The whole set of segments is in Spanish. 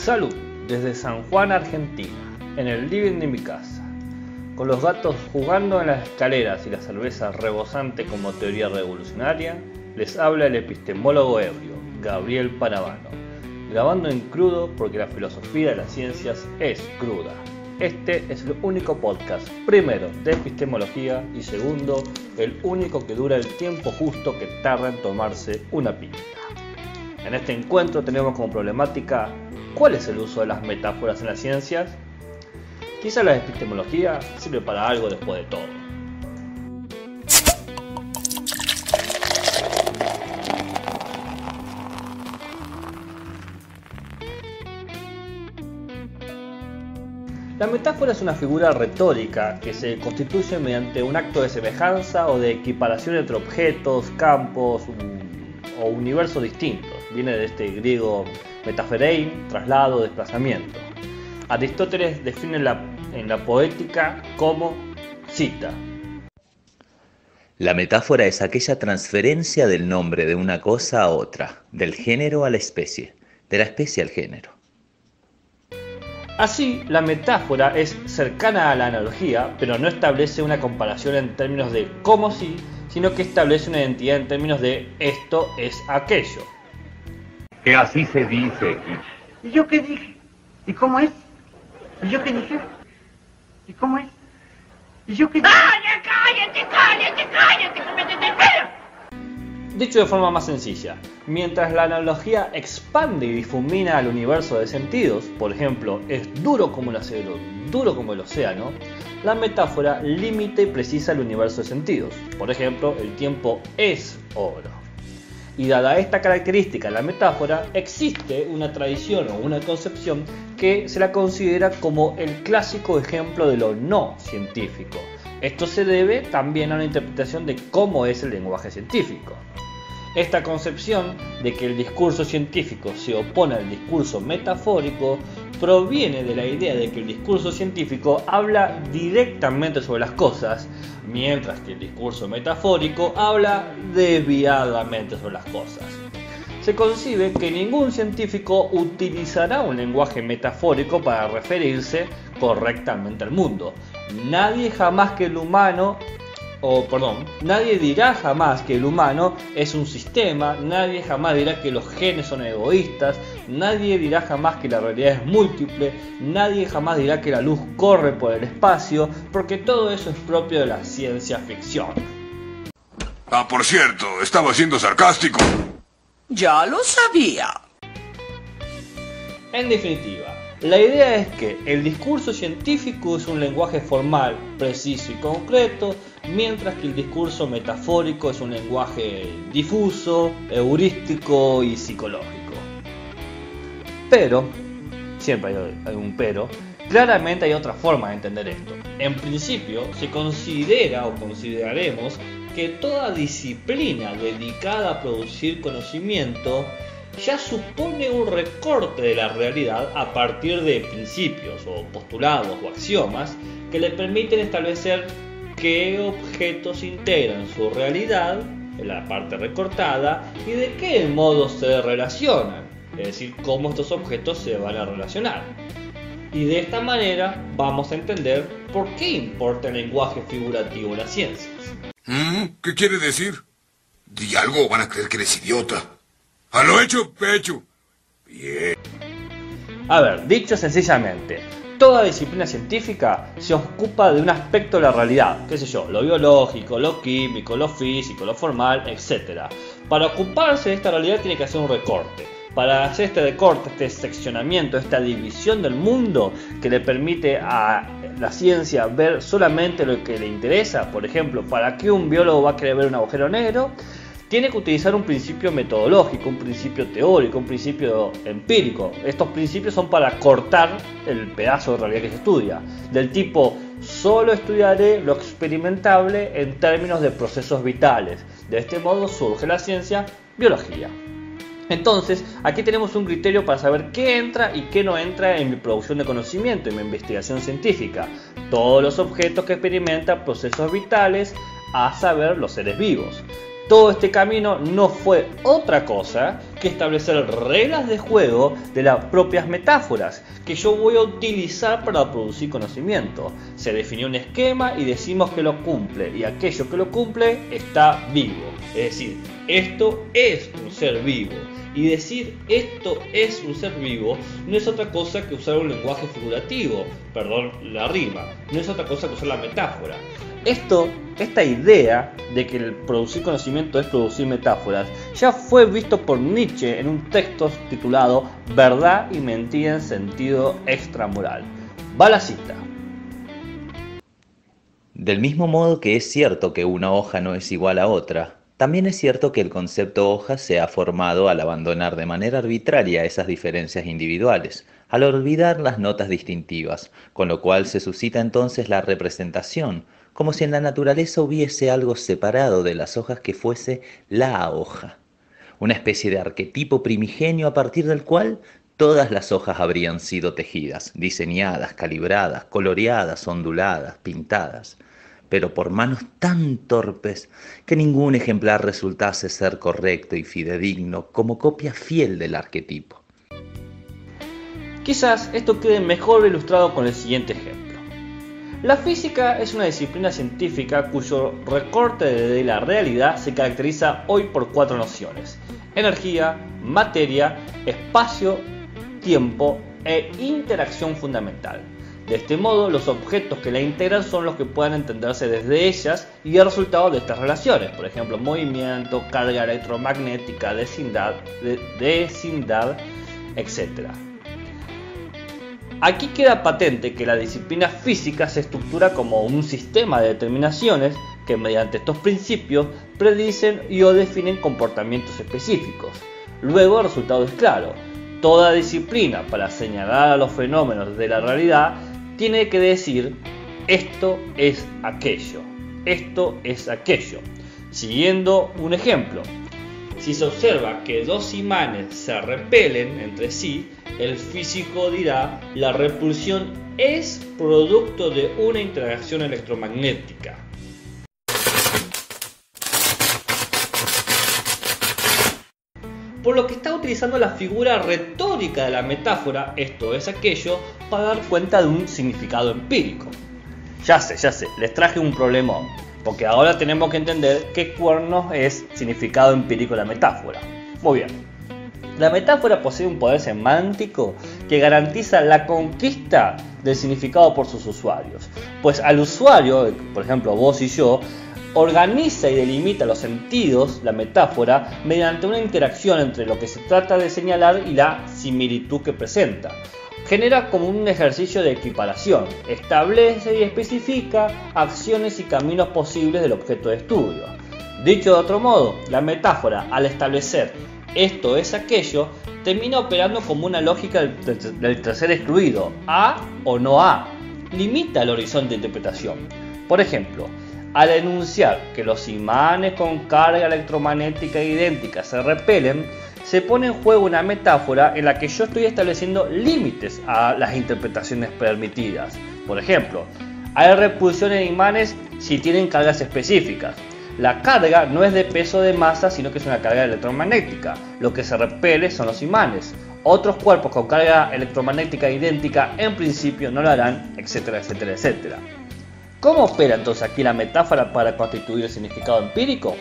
Salud, desde San Juan, Argentina, en el living de mi casa, con los gatos jugando en las escaleras y la cerveza rebosante como teoría revolucionaria, les habla el epistemólogo ebrio, Gabriel Paravano, grabando en crudo porque la filosofía de las ciencias es cruda. Este es el único podcast, primero, de epistemología y segundo, el único que dura el tiempo justo que tarda en tomarse una pinta. En este encuentro tenemos como problemática ¿cuál es el uso de las metáforas en las ciencias? Quizá la epistemología sirve para algo después de todo. La metáfora es una figura retórica que se constituye mediante un acto de semejanza o de equiparación entre objetos, campos o universos distintos. Viene de este griego metaferein, traslado, desplazamiento. Aristóteles define en la poética como, cita: la metáfora es aquella transferencia del nombre de una cosa a otra, del género a la especie, de la especie al género. Así, la metáfora es cercana a la analogía, pero no establece una comparación en términos de como si, sino que establece una identidad en términos de esto es aquello. Que así se dice. ¿Y yo qué dije? ¿Y cómo es? ¿Y yo qué dije? ¿Y cómo es? ¿Y yo qué dije? ¡Cállate! ¡Que me desespero! Dicho de forma más sencilla, mientras la analogía expande y difumina al universo de sentidos, por ejemplo, es duro como el acero, duro como el océano, la metáfora limita y precisa el universo de sentidos. Por ejemplo, el tiempo es oro. Y dada esta característica de la metáfora, existe una tradición o una concepción que se la considera como el clásico ejemplo de lo no científico. Esto se debe también a una interpretación de cómo es el lenguaje científico. Esta concepción de que el discurso científico se opone al discurso metafórico proviene de la idea de que el discurso científico habla directamente sobre las cosas, mientras que el discurso metafórico habla desviadamente sobre las cosas. Se concibe que ningún científico utilizará un lenguaje metafórico para referirse correctamente al mundo. Nadie dirá jamás que el humano es un sistema, nadie jamás dirá que los genes son egoístas, nadie dirá jamás que la realidad es múltiple, nadie jamás dirá que la luz corre por el espacio, porque todo eso es propio de la ciencia ficción. Ah, por cierto, estaba siendo sarcástico. Ya lo sabía. En definitiva, la idea es que el discurso científico es un lenguaje formal, preciso y concreto, mientras que el discurso metafórico es un lenguaje difuso, heurístico y psicológico. Pero, siempre hay un pero, claramente hay otra forma de entender esto. En principio, se considera o consideraremos que toda disciplina dedicada a producir conocimiento ya supone un recorte de la realidad a partir de principios o postulados o axiomas que le permiten establecer qué objetos integran su realidad en la parte recortada y de qué modo se relacionan, es decir, cómo estos objetos se van a relacionar. Y de esta manera vamos a entender por qué importa el lenguaje figurativo en las ciencias. ¿Qué quiere decir? Di algo o van a creer que eres idiota. A lo hecho, pecho. Bien. A ver, dicho sencillamente, toda disciplina científica se ocupa de un aspecto de la realidad, qué sé yo, lo biológico, lo químico, lo físico, lo formal, etc. Para ocuparse de esta realidad tiene que hacer un recorte. Para hacer este recorte, este seccionamiento, esta división del mundo que le permite a la ciencia ver solamente lo que le interesa, por ejemplo, ¿para qué un biólogo va a querer ver un agujero negro? Tiene que utilizar un principio metodológico, un principio teórico, un principio empírico. Estos principios son para cortar el pedazo de realidad que se estudia. Del tipo, solo estudiaré lo experimentable en términos de procesos vitales. De este modo surge la ciencia biología. Entonces, aquí tenemos un criterio para saber qué entra y qué no entra en mi producción de conocimiento, en mi investigación científica. Todos los objetos que experimentan procesos vitales, a saber, los seres vivos. Todo este camino no fue otra cosa que establecer reglas de juego de las propias metáforas que yo voy a utilizar para producir conocimiento. Se definió un esquema y decimos que lo cumple, y aquello que lo cumple está vivo. Es decir, esto es un ser vivo. Y decir esto es un ser vivo no es otra cosa que usar un lenguaje figurativo, perdón la rima, no es otra cosa que usar la metáfora. Esta idea de que el producir conocimiento es producir metáforas ya fue visto por Nietzsche en un texto titulado Verdad y mentira en sentido extramoral. Va la cita. Del mismo modo que es cierto que una hoja no es igual a otra, también es cierto que el concepto hoja se ha formado al abandonar de manera arbitraria esas diferencias individuales, al olvidar las notas distintivas, con lo cual se suscita entonces la representación, como si en la naturaleza hubiese algo separado de las hojas que fuese la hoja, una especie de arquetipo primigenio a partir del cual todas las hojas habrían sido tejidas, diseñadas, calibradas, coloreadas, onduladas, pintadas, pero por manos tan torpes que ningún ejemplar resultase ser correcto y fidedigno como copia fiel del arquetipo. Quizás esto quede mejor ilustrado con el siguiente ejemplo. La física es una disciplina científica cuyo recorte de la realidad se caracteriza hoy por 4 nociones: energía, materia, espacio, tiempo e interacción fundamental. De este modo, los objetos que la integran son los que puedan entenderse desde ellas y el resultado de estas relaciones, por ejemplo, movimiento, carga electromagnética, vecindad, etc. Aquí queda patente que la disciplina física se estructura como un sistema de determinaciones que mediante estos principios predicen y o definen comportamientos específicos. Luego el resultado es claro. Toda disciplina, para señalar a los fenómenos de la realidad, tiene que decir esto es aquello, esto es aquello. Siguiendo un ejemplo, si se observa que 2 imanes se repelen entre sí, el físico dirá la repulsión es producto de una interacción electromagnética. Por lo que está utilizando la figura retórica de la metáfora, esto es aquello, para dar cuenta de un significado empírico. Ya sé, les traje un problemón, porque ahora tenemos que entender qué cuernos es significado empírico de la metáfora. Muy bien, la metáfora posee un poder semántico que garantiza la conquista del significado por sus usuarios, pues al usuario, por ejemplo vos y yo, organiza y delimita los sentidos, la metáfora, mediante una interacción entre lo que se trata de señalar y la similitud que presenta. Genera como un ejercicio de equiparación, establece y especifica acciones y caminos posibles del objeto de estudio. Dicho de otro modo, la metáfora, al establecer esto es aquello, termina operando como una lógica del tercer excluido, A o no A, limita el horizonte de interpretación. Por ejemplo, al enunciar que los imanes con carga electromagnética idéntica se repelen, se pone en juego una metáfora en la que yo estoy estableciendo límites a las interpretaciones permitidas. Por ejemplo, hay repulsión en imanes si tienen cargas específicas. La carga no es de peso de masa, sino que es una carga electromagnética. Lo que se repele son los imanes. Otros cuerpos con carga electromagnética idéntica en principio no lo harán, etc. ¿Cómo opera entonces aquí la metáfora para constituir el significado empírico?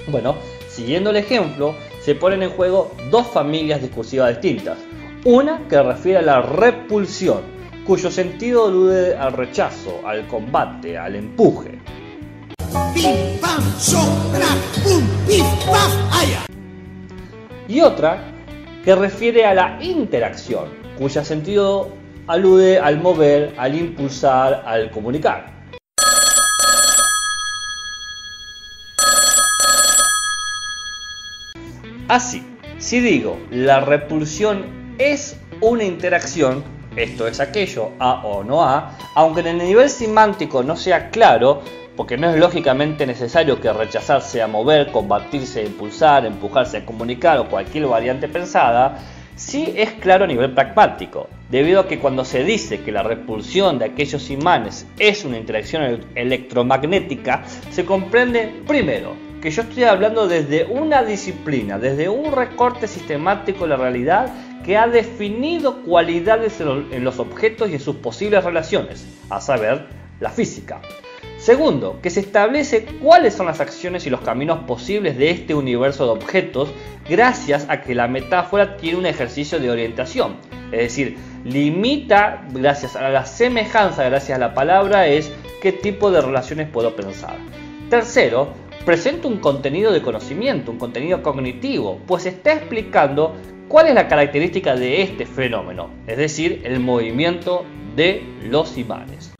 Bueno, siguiendo el ejemplo, se ponen en juego 2 familias discursivas distintas. Una que refiere a la repulsión, cuyo sentido alude al rechazo, al combate, al empuje. Pim, pam, sopra, pum, pim, pam, allá. Y otra que refiere a la interacción, cuyo sentido alude al mover, al impulsar, al comunicar. Así, si digo la repulsión es una interacción, esto es aquello, A o no A, aunque en el nivel semántico no sea claro, porque no es lógicamente necesario que rechazar sea mover, combatirse, impulsar, empujarse a comunicar o cualquier variante pensada, sí es claro a nivel pragmático, debido a que cuando se dice que la repulsión de aquellos imanes es una interacción electromagnética, se comprende primero que yo estoy hablando desde una disciplina, desde un recorte sistemático de la realidad que ha definido cualidades en los objetos y en sus posibles relaciones, a saber, la física. Segundo, que se establece cuáles son las acciones y los caminos posibles de este universo de objetos gracias a que la metáfora tiene un ejercicio de orientación. Es decir, limita, gracias a la semejanza, gracias a la palabra, es qué tipo de relaciones puedo pensar. Tercero, presenta un contenido de conocimiento, un contenido cognitivo, pues está explicando cuál es la característica de este fenómeno, es decir, el movimiento de los imanes.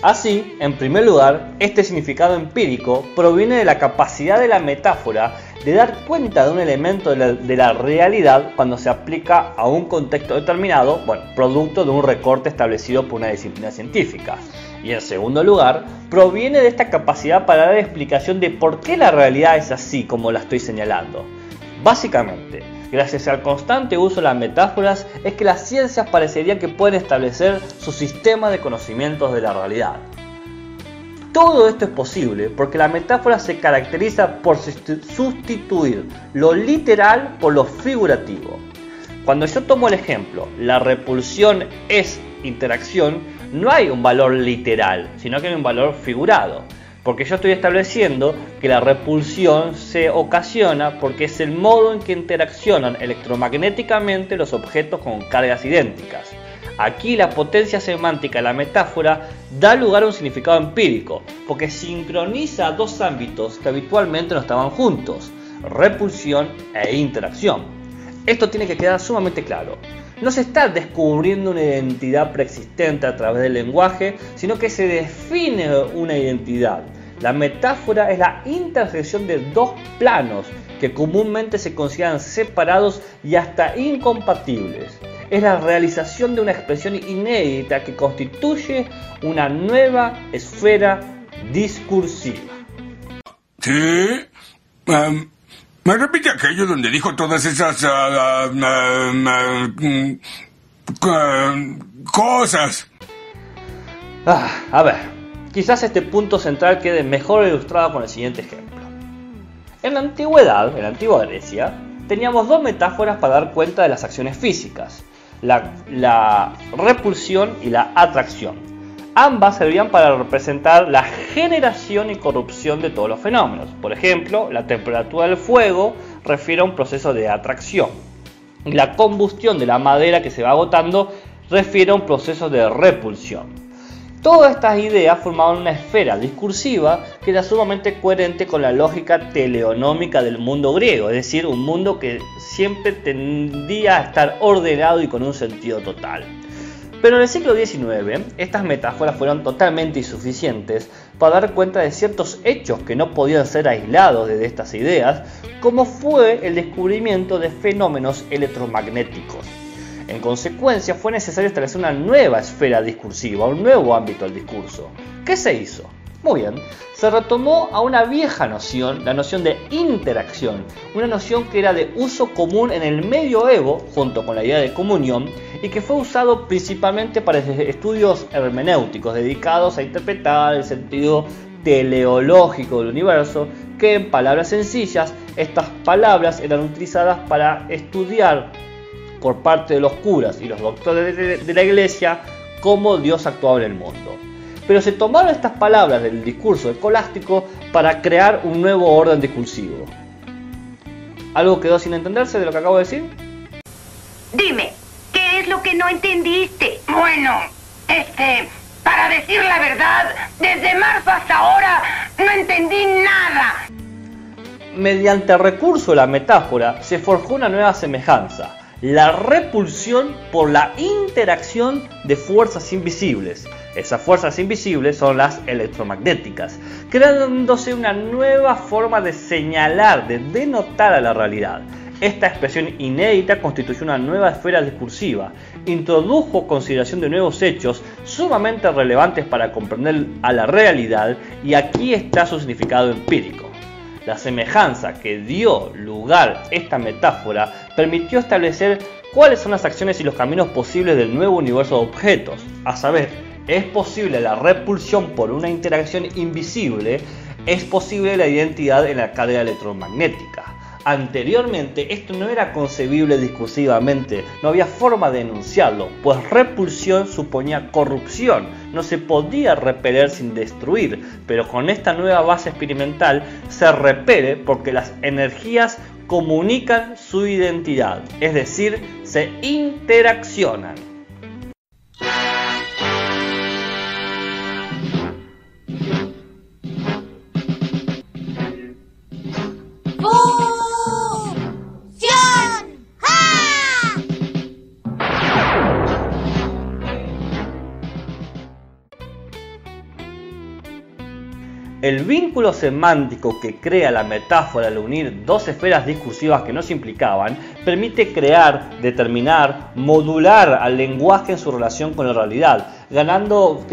Así, en primer lugar, este significado empírico proviene de la capacidad de la metáfora de dar cuenta de un elemento de la realidad cuando se aplica a un contexto determinado, producto de un recorte establecido por una disciplina científica. Y en segundo lugar, proviene de esta capacidad para dar explicación de por qué la realidad es así como la estoy señalando. Básicamente, gracias al constante uso de las metáforas es que las ciencias parecería que pueden establecer su sistema de conocimientos de la realidad. Todo esto es posible porque la metáfora se caracteriza por sustituir lo literal por lo figurativo. Cuando yo tomo el ejemplo, la repulsión es interacción, no hay un valor literal, sino que hay un valor figurado. Porque yo estoy estableciendo que la repulsión se ocasiona porque es el modo en que interaccionan electromagnéticamente los objetos con cargas idénticas. Aquí la potencia semántica de la metáfora da lugar a un significado empírico, porque sincroniza dos ámbitos que habitualmente no estaban juntos, repulsión e interacción. Esto tiene que quedar sumamente claro. No se está descubriendo una identidad preexistente a través del lenguaje, sino que se define una identidad. La metáfora es la intersección de dos planos que comúnmente se consideran separados y hasta incompatibles. Es la realización de una expresión inédita que constituye una nueva esfera discursiva. ¿Sí? ¿Me repite aquello donde dijo todas esas cosas? A ver, quizás este punto central quede mejor ilustrado con el siguiente ejemplo. En la antigüedad, en la antigua Grecia, teníamos dos metáforas para dar cuenta de las acciones físicas, la repulsión y la atracción. Ambas servían para representar la generación y corrupción de todos los fenómenos. Por ejemplo, la temperatura del fuego refiere a un proceso de atracción. Y la combustión de la madera que se va agotando refiere a un proceso de repulsión. Todas estas ideas formaban una esfera discursiva que era sumamente coherente con la lógica teleonómica del mundo griego, es decir, un mundo que siempre tendía a estar ordenado y con un sentido total. Pero en el siglo XIX, estas metáforas fueron totalmente insuficientes para dar cuenta de ciertos hechos que no podían ser aislados de estas ideas, como fue el descubrimiento de fenómenos electromagnéticos. En consecuencia, fue necesario establecer una nueva esfera discursiva, un nuevo ámbito del discurso. ¿Qué se hizo? Muy bien, se retomó a una vieja noción, la noción de interacción, una noción que era de uso común en el medioevo, junto con la idea de comunión, y que fue usado principalmente para estudios hermenéuticos dedicados a interpretar el sentido teleológico del universo, que en palabras sencillas, estas palabras eran utilizadas para estudiar por parte de los curas y los doctores de la iglesia cómo Dios actuaba en el mundo. Pero se tomaron estas palabras del discurso escolástico para crear un nuevo orden discursivo. ¿Algo quedó sin entenderse de lo que acabo de decir? Dime, ¿qué es lo que no entendiste? Bueno, para decir la verdad, desde marzo hasta ahora no entendí nada. Mediante el recurso de la metáfora se forjó una nueva semejanza, la repulsión por la interacción de fuerzas invisibles. Esas fuerzas invisibles son las electromagnéticas, creándose una nueva forma de señalar, de denotar a la realidad. Esta expresión inédita constituyó una nueva esfera discursiva, introdujo consideración de nuevos hechos sumamente relevantes para comprender a la realidad, y aquí está su significado empírico. La semejanza que dio lugar esta metáfora permitió establecer cuáles son las acciones y los caminos posibles del nuevo universo de objetos, a saber, es posible la repulsión por una interacción invisible, es posible la identidad en la carga electromagnética. Anteriormente esto no era concebible discursivamente, no había forma de enunciarlo, pues repulsión suponía corrupción, no se podía repeler sin destruir, pero con esta nueva base experimental se repele porque las energías comunican su identidad, es decir, se interaccionan. El vínculo semántico que crea la metáfora al unir dos esferas discursivas que no se implicaban permite crear, determinar, modular al lenguaje en su relación con la realidad, ganando,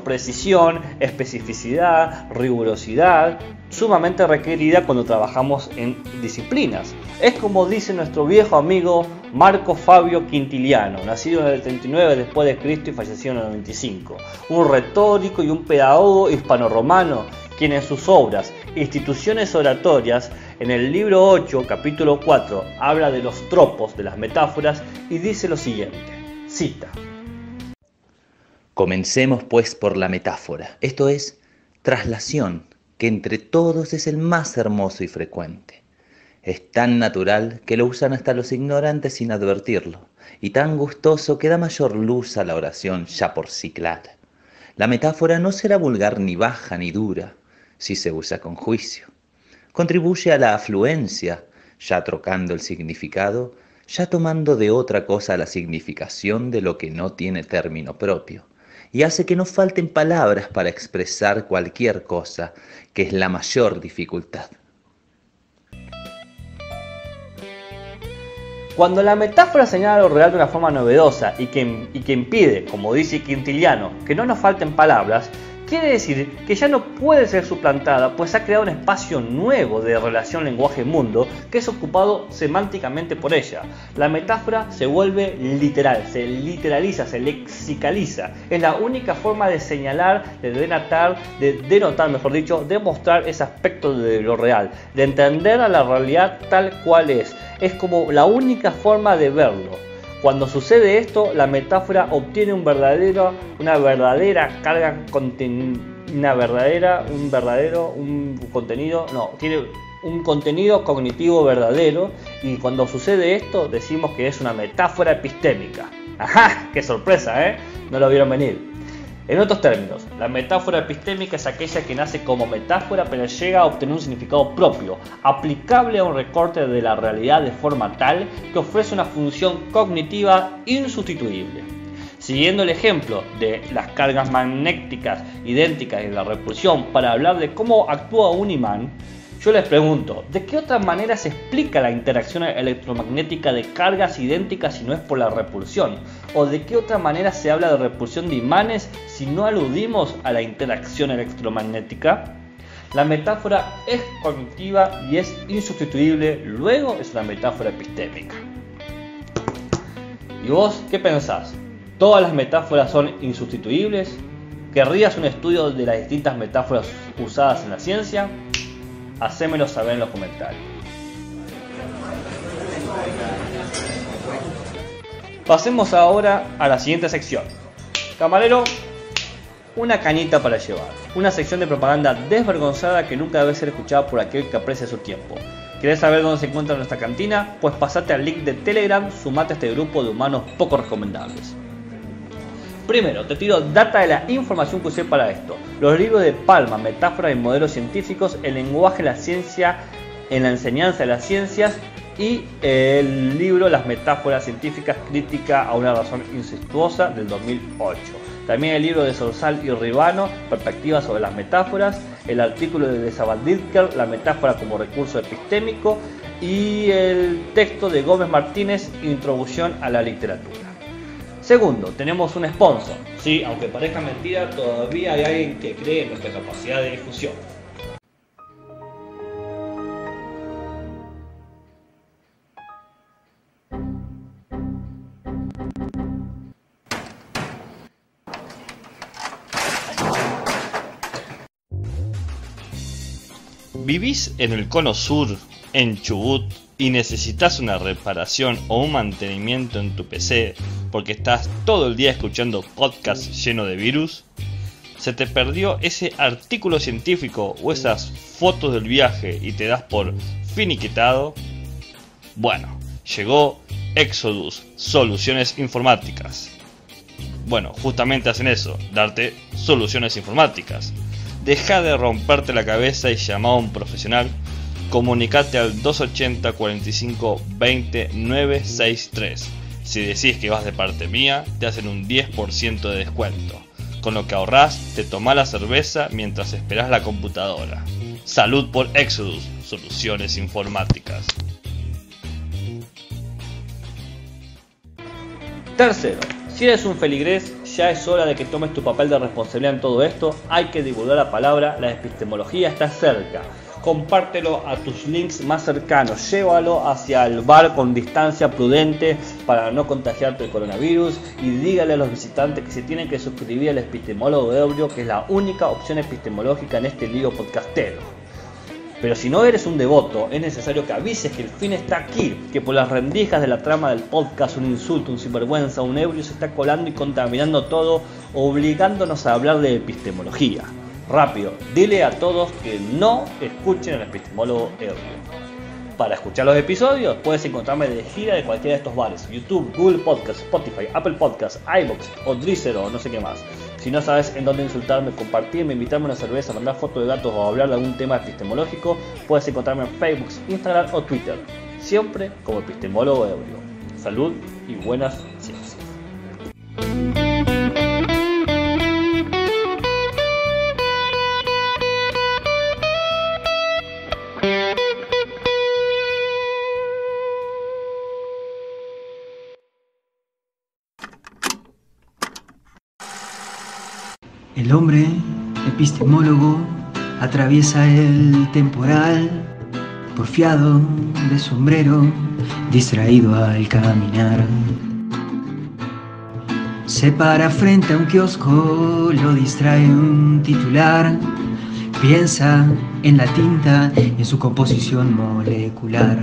precisión, especificidad, rigurosidad, sumamente requerida cuando trabajamos en disciplinas. Es como dice nuestro viejo amigo Marco Fabio Quintiliano, nacido en el 39 después de Cristo y fallecido en el 95, un retórico y un pedagogo hispano-romano, quien en sus obras Instituciones oratorias, en el libro 8, capítulo 4, habla de los tropos, de las metáforas, y dice lo siguiente, cita: Comencemos pues por la metáfora, esto es, traslación, que entre todos es el más hermoso y frecuente. Es tan natural que lo usan hasta los ignorantes sin advertirlo, y tan gustoso que da mayor luz a la oración ya por sí clara. La metáfora no será vulgar ni baja ni dura, si se usa con juicio. Contribuye a la afluencia, ya trocando el significado, ya tomando de otra cosa la significación de lo que no tiene término propio, y hace que no falten palabras para expresar cualquier cosa, que es la mayor dificultad. Cuando la metáfora señala lo real de una forma novedosa y que impide, como dice Quintiliano, que no nos falten palabras, quiere decir que ya no puede ser suplantada, pues ha creado un espacio nuevo de relación lenguaje-mundo que es ocupado semánticamente por ella. La metáfora se vuelve literal, se literaliza, se lexicaliza. Es la única forma de señalar, de denotar, de mostrar ese aspecto de lo real, de entender a la realidad tal cual es. Es como la única forma de verlo. Cuando sucede esto, la metáfora obtiene un contenido cognitivo verdadero, y cuando sucede esto decimos que es una metáfora epistémica. ¡Ajá! ¡Qué sorpresa! No lo vieron venir. En otros términos, la metáfora epistémica es aquella que nace como metáfora pero llega a obtener un significado propio, aplicable a un recorte de la realidad de forma tal que ofrece una función cognitiva insustituible. Siguiendo el ejemplo de las cargas magnéticas idénticas y la repulsión para hablar de cómo actúa un imán, yo les pregunto, ¿de qué otra manera se explica la interacción electromagnética de cargas idénticas si no es por la repulsión? ¿O de qué otra manera se habla de repulsión de imanes si no aludimos a la interacción electromagnética? La metáfora es cognitiva y es insustituible, luego es una metáfora epistémica. ¿Y vos qué pensás? ¿Todas las metáforas son insustituibles? ¿Querrías un estudio de las distintas metáforas usadas en la ciencia? Hacémelo saber en los comentarios. Pasemos ahora a la siguiente sección. Camarero, una cañita para llevar. Una sección de propaganda desvergonzada que nunca debe ser escuchada por aquel que aprecia su tiempo. ¿Querés saber dónde se encuentra nuestra cantina? Pues pasate al link de Telegram, sumate a este grupo de humanos poco recomendables. Primero, te tiro data de la información que usé para esto. Los libros de Palma, Metáforas y Modelos Científicos, El lenguaje de la ciencia en la enseñanza de las ciencias, y el libro Las metáforas científicas, crítica a una razón incestuosa, del 2008. También el libro de Sorsal y Ribano, Perspectivas sobre las metáforas, el artículo de Zabaldilker, La metáfora como recurso epistémico, y el texto de Gómez Martínez, Introducción a la literatura. Segundo, tenemos un sponsor. Sí, aunque parezca mentira, todavía hay alguien que cree en nuestra capacidad de difusión. ¿Vivís en el Cono Sur, en Chubut, y necesitas una reparación o un mantenimiento en tu PC porque estás todo el día escuchando podcasts llenos de virus? ¿Se te perdió ese artículo científico o esas fotos del viaje y te das por finiquitado? Bueno, llegó Exodus, soluciones informáticas. Bueno, justamente hacen eso, darte soluciones informáticas. Deja de romperte la cabeza y llama a un profesional. Comunicate al 280 45 20 963. Si decís que vas de parte mía, te hacen un 10% de descuento. Con lo que ahorrás, te tomás la cerveza mientras esperás la computadora. Salud por Exodus, soluciones informáticas. Tercero, si eres un feligrés, ya es hora de que tomes tu papel de responsabilidad en todo esto. Hay que divulgar la palabra, la epistemología está cerca. Compártelo a tus links más cercanos, llévalo hacia el bar con distancia prudente para no contagiarte el coronavirus y dígale a los visitantes que se tienen que suscribir al Epistemólogo Ebrio, que es la única opción epistemológica en este lío podcastero. Pero si no eres un devoto, es necesario que avises que el fin está aquí, que por las rendijas de la trama del podcast un insulto, un sinvergüenza, un ebrio se está colando y contaminando todo, obligándonos a hablar de epistemología. Rápido, dile a todos que no escuchen al Epistemólogo Ebrio. Para escuchar los episodios puedes encontrarme de gira de cualquiera de estos bares: YouTube, Google Podcasts, Spotify, Apple Podcasts, iVoox o Deezer o no sé qué más. Si no sabes en dónde insultarme, compartirme, invitarme a una cerveza, mandar fotos de gatos o hablar de algún tema epistemológico, puedes encontrarme en Facebook, Instagram o Twitter. Siempre como Epistemólogo Ebrio. Salud y buenas ciencias. El hombre epistemólogo atraviesa el temporal, porfiado de sombrero, distraído al caminar. Se para frente a un kiosco, lo distrae un titular. Piensa en la tinta y en su composición molecular.